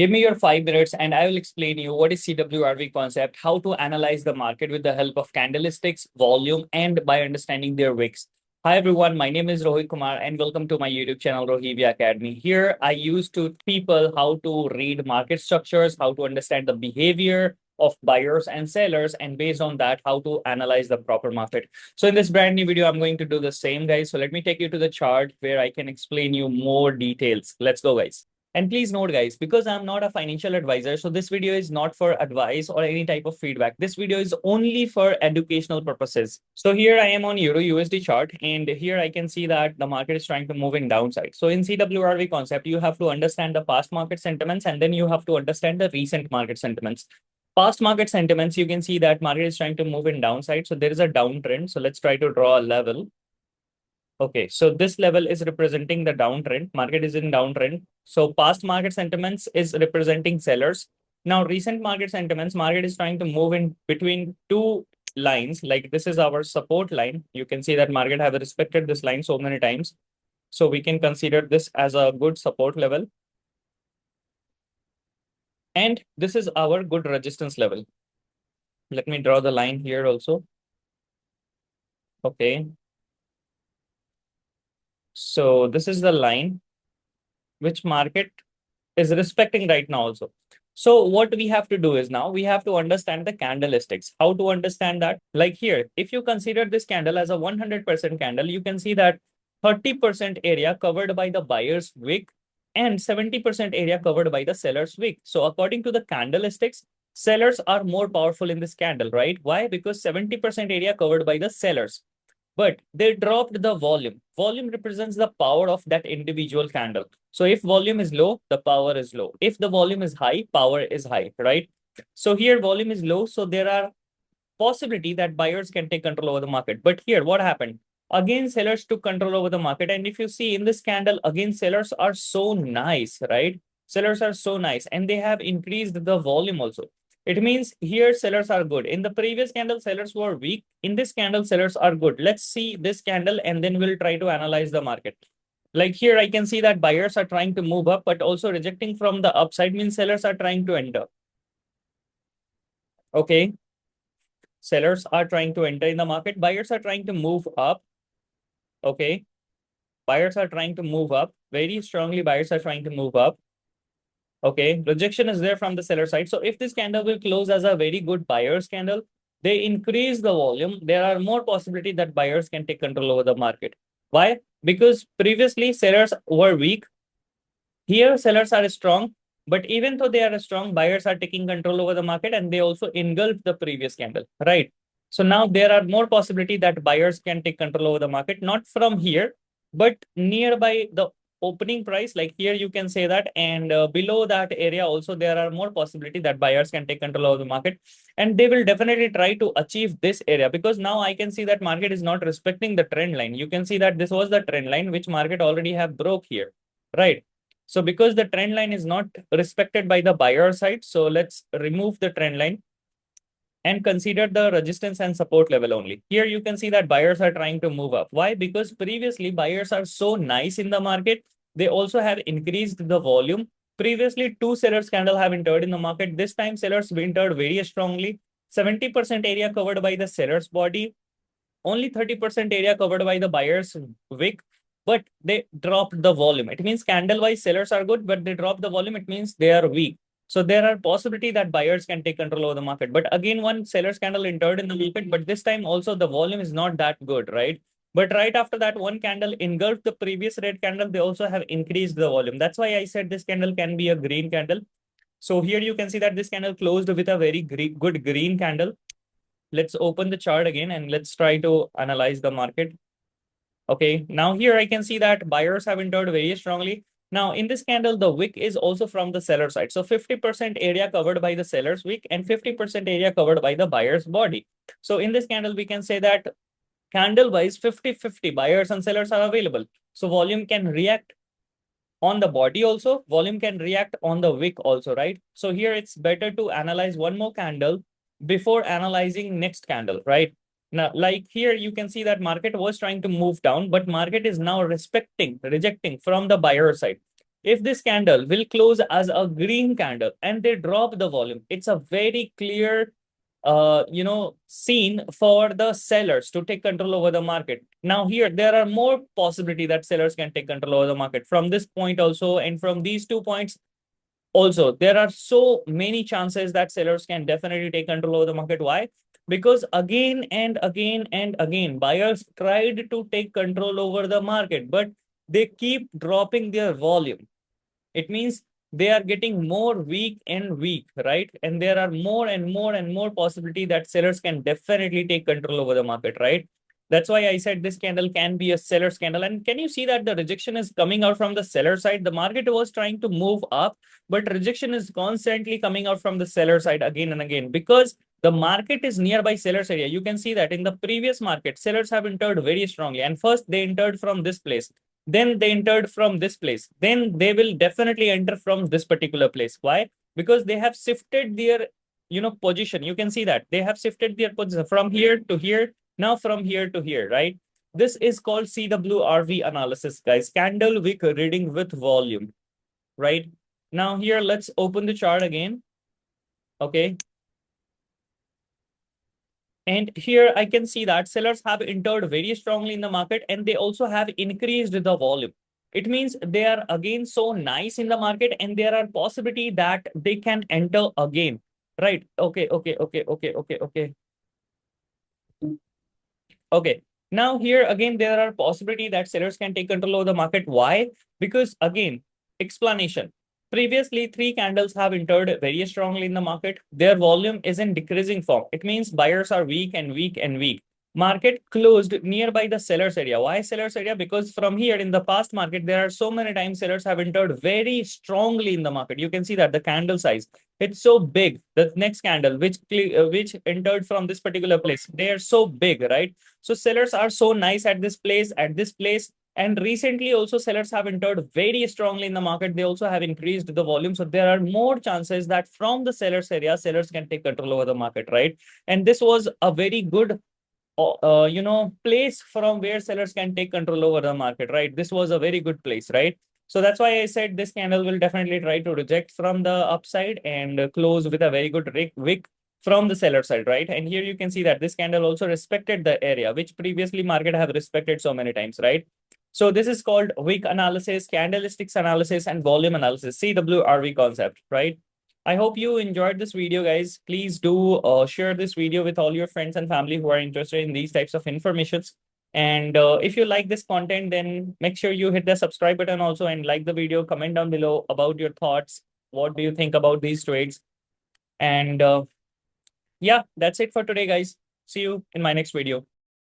Give me your 5 minutes and I will explain you what is CWRV concept, how to analyze the market with the help of candlesticks, volume, and by understanding their wicks. Hi everyone, my name is Rohit Kumar and welcome to my YouTube channel Rohivia Academy. Here I used to people how to read market structures, how to understand the behavior of buyers and sellers, and based on that, how to analyze the proper market. So in this brand new video, I'm going to do the same, guys. So let me take you to the chart where I can explain you more details. Let's go, guys. And please note, guys, because I'm not a financial advisor, so this video is not for advice or any type of feedback. This video is only for educational purposes. So here I am on Euro USD chart, and here I can see that the market is trying to move in downside. So in CWRV concept, you have to understand the past market sentiments, and then you have to understand the recent market sentiments. Past market sentiments, you can see that market is trying to move in downside. So there is a downtrend. So let's try to draw a level. Okay, so this level is representing the downtrend. Market is in downtrend. So past market sentiments is representing sellers. Now recent market sentiments, market is trying to move in between two lines. Like this is our support line. You can see that market have respected this line so many times. So we can consider this as a good support level. And this is our good resistance level. Let me draw the line here also. Okay. So this is the line which market is respecting right now also. So what we have to do is now we have to understand the candlesticks. How to understand that? Like here, if you consider this candle as a 100% candle, you can see that 30% area covered by the buyer's wick and 70% area covered by the seller's wick. So according to the candlesticks, sellers are more powerful in this candle, right? Why? Because 70% area covered by the sellers. But they dropped the volume. Volume represents the power of that individual candle. So if volume is low, the power is low. If the volume is high, power is high, right? So here volume is low. So there are possibility that buyers can take control over the market. But here what happened? Again, sellers took control over the market. And if you see in this candle, again, sellers are so nice, right? Sellers are so nice and they have increased the volume also. It means here sellers are good. In the previous candle, sellers were weak. In this candle, sellers are good. Let's see this candle and then we'll try to analyze the market. Like here, I can see that buyers are trying to move up, but also rejecting from the upside means sellers are trying to enter. Okay. Sellers are trying to enter in the market. Buyers are trying to move up. Okay. Buyers are trying to move up. Very strongly, buyers are trying to move up. Okay, rejection is there from the seller side. So if this candle will close as a very good buyer's candle, they increase the volume. There are more possibility that buyers can take control over the market. Why? Because previously sellers were weak. Here sellers are strong, but even though they are strong, buyers are taking control over the market and they also engulf the previous candle, right? So now there are more possibility that buyers can take control over the market, not from here, but nearby the opening price. Like here you can say that, and below that area also there are more possibility that buyers can take control over the market, and they will definitely try to achieve this area, because now I can see that market is not respecting the trend line. You can see that this was the trend line which market already have broke here, right? So because the trend line is not respected by the buyer side, so let's remove the trend line and consider the resistance and support level only. Here you can see that buyers are trying to move up. Why? Because previously buyers are so nice in the market. They also have increased the volume. Previously, two sellers candle have entered in the market. This time sellers entered very strongly. 70% area covered by the seller's body. Only 30% area covered by the buyer's wick, but they dropped the volume. It means candle-wise sellers are good, but they drop the volume. It means they are weak. So there are possibility that buyers can take control over the market. But again, one seller's candle entered in the market, but this time also the volume is not that good, right? But right after that, one candle engulfed the previous red candle. They also have increased the volume. That's why I said this candle can be a green candle. So here you can see that this candle closed with a very good green candle. Let's open the chart again and let's try to analyze the market. Okay, now here I can see that buyers have entered very strongly. Now in this candle, the wick is also from the seller side. So 50% area covered by the seller's wick and 50% area covered by the buyer's body. So in this candle, we can say that candle wise 50-50 buyers and sellers are available. So volume can react on the body also, volume can react on the wick also, right? So here it's better to analyze one more candle before analyzing next candle, right? Now, like here, you can see that market was trying to move down, but market is now rejecting from the buyer side. if this candle will close as a green candle and they drop the volume, it's a very clear scene for the sellers to take control over the market. Now here there are more possibility that sellers can take control over the market from this point also, and from these 2 points also. There are so many chances that sellers can definitely take control over the market. Why? Because again and again and again buyers tried to take control over the market, but they keep dropping their volume. It means they are getting more weak and weak, right? And there are more and more and more possibility that sellers can definitely take control over the market, right? That's why I said this candle can be a seller's candle. And can you see that the rejection is coming out from the seller side? The market was trying to move up, but rejection is constantly coming out from the seller side again and again, because the market is nearby seller's area. You can see that in the previous market, sellers have entered very strongly. And first they entered from this place. Then they entered from this place. Then they will definitely enter from this particular place. Why? Because they have shifted their position. You can see that they have shifted their position from here to here, now from here to here, right? This is called CWRV analysis, guys. Candle wick reading with volume, right? Now here, let's open the chart again. Okay. And here I can see that sellers have entered very strongly in the market, and they also have increased the volume. It means they are again so nice in the market, and there are possibility that they can enter again, right? Okay. Okay. Now here again, there are possibility that sellers can take control of the market. Why? Because again, explanation. Previously, three candles have entered very strongly in the market. Their volume is in decreasing form. It means buyers are weak and weak and weak. Market closed nearby the sellers area. Why sellers area? Because from here in the past market, there are so many times sellers have entered very strongly in the market. You can see that the candle size, it's so big. The next candle, which entered from this particular place, they are so big, right? So sellers are so nice at this place, and recently also sellers have entered very strongly in the market. They also have increased the volume. So there are more chances that from the sellers area, sellers can take control over the market, right? And this was a very good place from where sellers can take control over the market, right? This was a very good place, right? So that's why I said this candle will definitely try to reject from the upside and close with a very good wick from the seller side, right? And here you can see that this candle also respected the area, which previously market have respected so many times, right? So this is called wick analysis, candlesticks analysis, and volume analysis, CWRV concept, right? I hope you enjoyed this video, guys. Please do share this video with all your friends and family who are interested in these types of informations. And if you like this content, then make sure you hit the subscribe button also and like the video. Comment down below about your thoughts. What do you think about these trades? And yeah, that's it for today, guys. See you in my next video.